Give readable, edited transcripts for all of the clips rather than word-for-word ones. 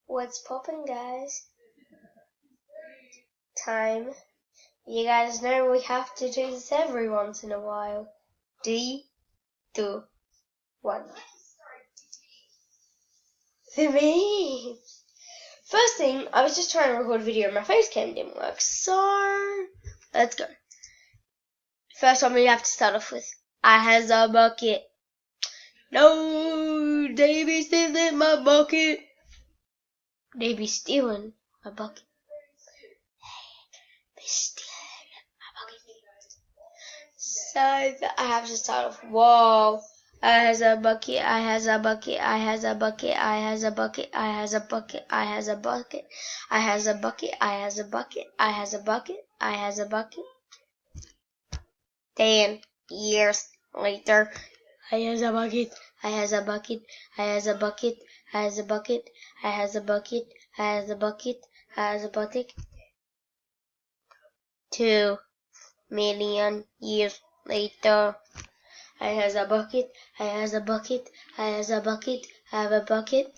What's poppin', guys? Time. You guys know we have to do this every once in a while. 3, 2, 1. The me. First thing, I was just trying to record a video and my face cam didn't work, so let's go. First one we have to start off with, I has a bucket. No, Davey stealing my bucket. Davey stealing my bucket. Hey, stealing my bucket. So I have to start off. Whoa. I has a bucket, I has a bucket, I has a bucket, I has a bucket, I has a bucket, I has a bucket, I has a bucket, I has a bucket, I has a bucket, I has a bucket. 10 years later, I has a bucket, I has a bucket, I has a bucket, I has a bucket, I has a bucket, I has a bucket, I has a bucket. 2 million years later, I has a bucket, I has a bucket, I has a bucket, I have a bucket.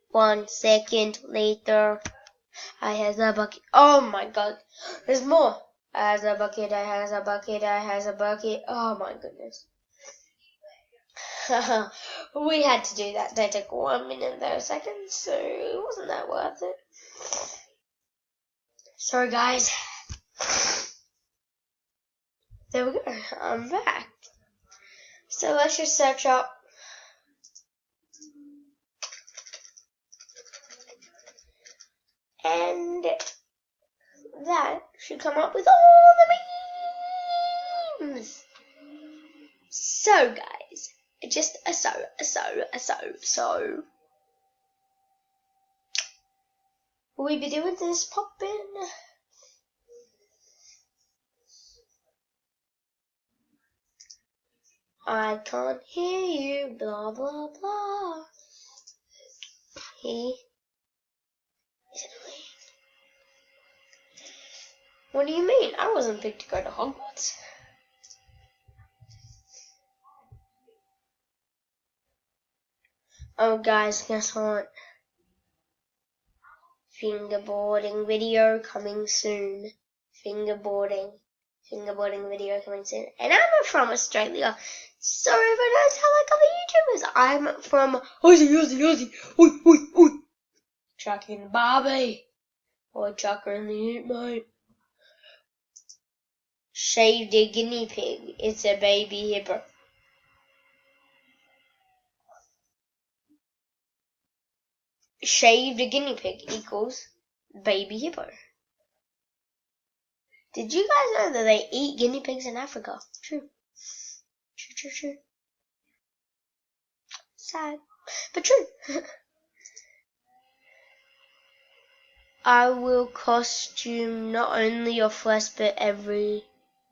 1 second later, I has a bucket. Oh my god, there's more. I has a bucket, I has a bucket, I has a bucket. Oh my goodness. We had to do that. They took 1 minute and 30 seconds, so it wasn't that worth it. Sorry guys. There we go, I'm back. So let's just search up and that should come up with all the memes. So guys, just so will we be doing this poppin'? I can't hear you, blah blah blah. He is annoying. What do you mean? I wasn't picked to go to Hogwarts. Oh guys, guess what? Fingerboarding video coming soon. Fingerboarding video coming soon. And I'm from Australia. So everyone knows how like other YouTubers. I'm from Aussie. Oi. Chuck in Barbie. Or Chucker in the Ute, mate. Shaved a guinea pig. It's a baby hippo. Shaved a guinea pig equals baby hippo. Did you guys know that they eat guinea pigs in Africa? True. Sad, but true. I will costume not only your flesh but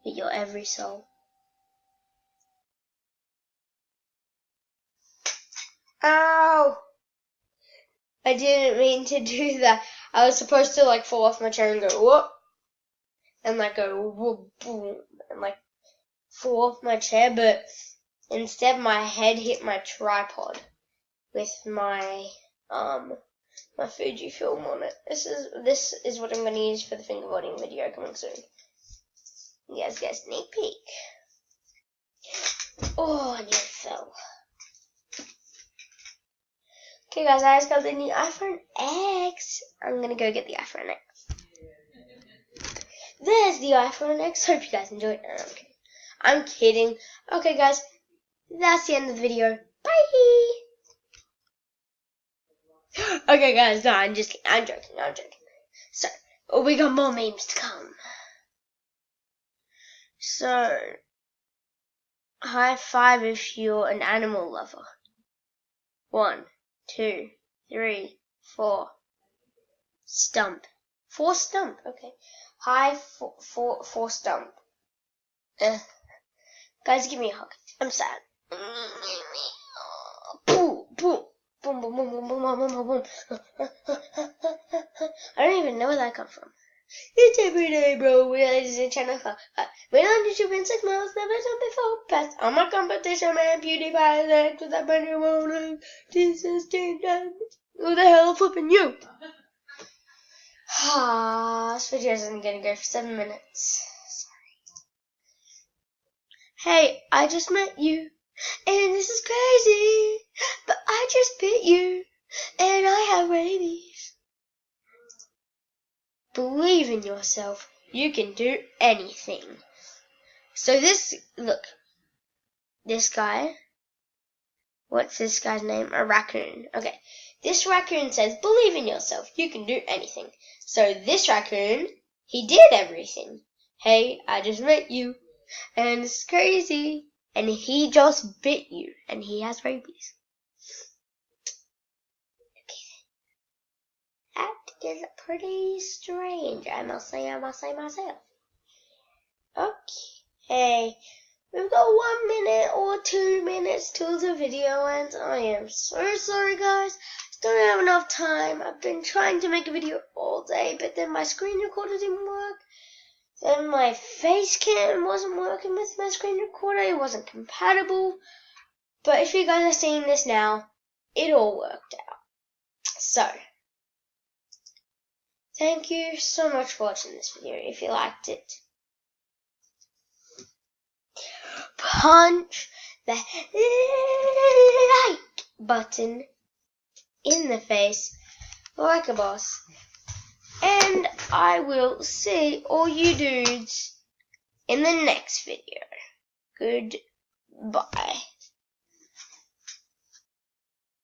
your every soul. Ow! I didn't mean to do that. I was supposed to like fall off my chair and go whoop, and like go whoop boom, and like fall off my chair, but instead my head hit my tripod with my my Fujifilm on it. This is what I'm going to use for the fingerboarding video coming soon. You guys get a sneak peek. Oh, I nearly fell. Okay guys, I just got the new iPhone X. I'm going to go get the iPhone X. There's the iPhone X. Hope you guys enjoyed it. I'm kidding. Okay guys, that's the end of the video. Bye! Okay guys, no, I'm joking. So, we got more memes to come. So, high five if you're an animal lover. 1, 2, 3, 4. Stump. 4 stump, okay. High 4 stump. Guys, give me a hug. I'm sad. Boom. Boom. I don't even know where that come from. It's every day, bro. Ladies and gentlemen, we're on YouTube in 6 months, never done before. Past all my competition, man. PewDiePie left with that bunny rolling. Jesus, kingdom. Who the hell flipping you? This video isn't gonna go for 7 minutes. Sorry. Hey, I just met you, and this is crazy, but I just bit you, and I have rabies. Believe in yourself. You can do anything. So look, this guy, what's this guy's name? A raccoon. Okay, this raccoon says, believe in yourself. You can do anything. So this raccoon, he did everything. Hey, I just met you, and it's crazy. And he just bit you, and he has rabies. That is pretty strange, I must say myself. Okay, we've got 1 minute or 2 minutes till the video ends. I am so sorry, guys. Don't have enough time. I've been trying to make a video all day, but then my screen recorder didn't work. Then my face cam wasn't working with my screen recorder. It wasn't compatible. But if you guys are seeing this now, it all worked out. So, thank you so much for watching this video. If you liked it, punch the like button in the face like a boss. And I will see all you dudes in the next video. Goodbye.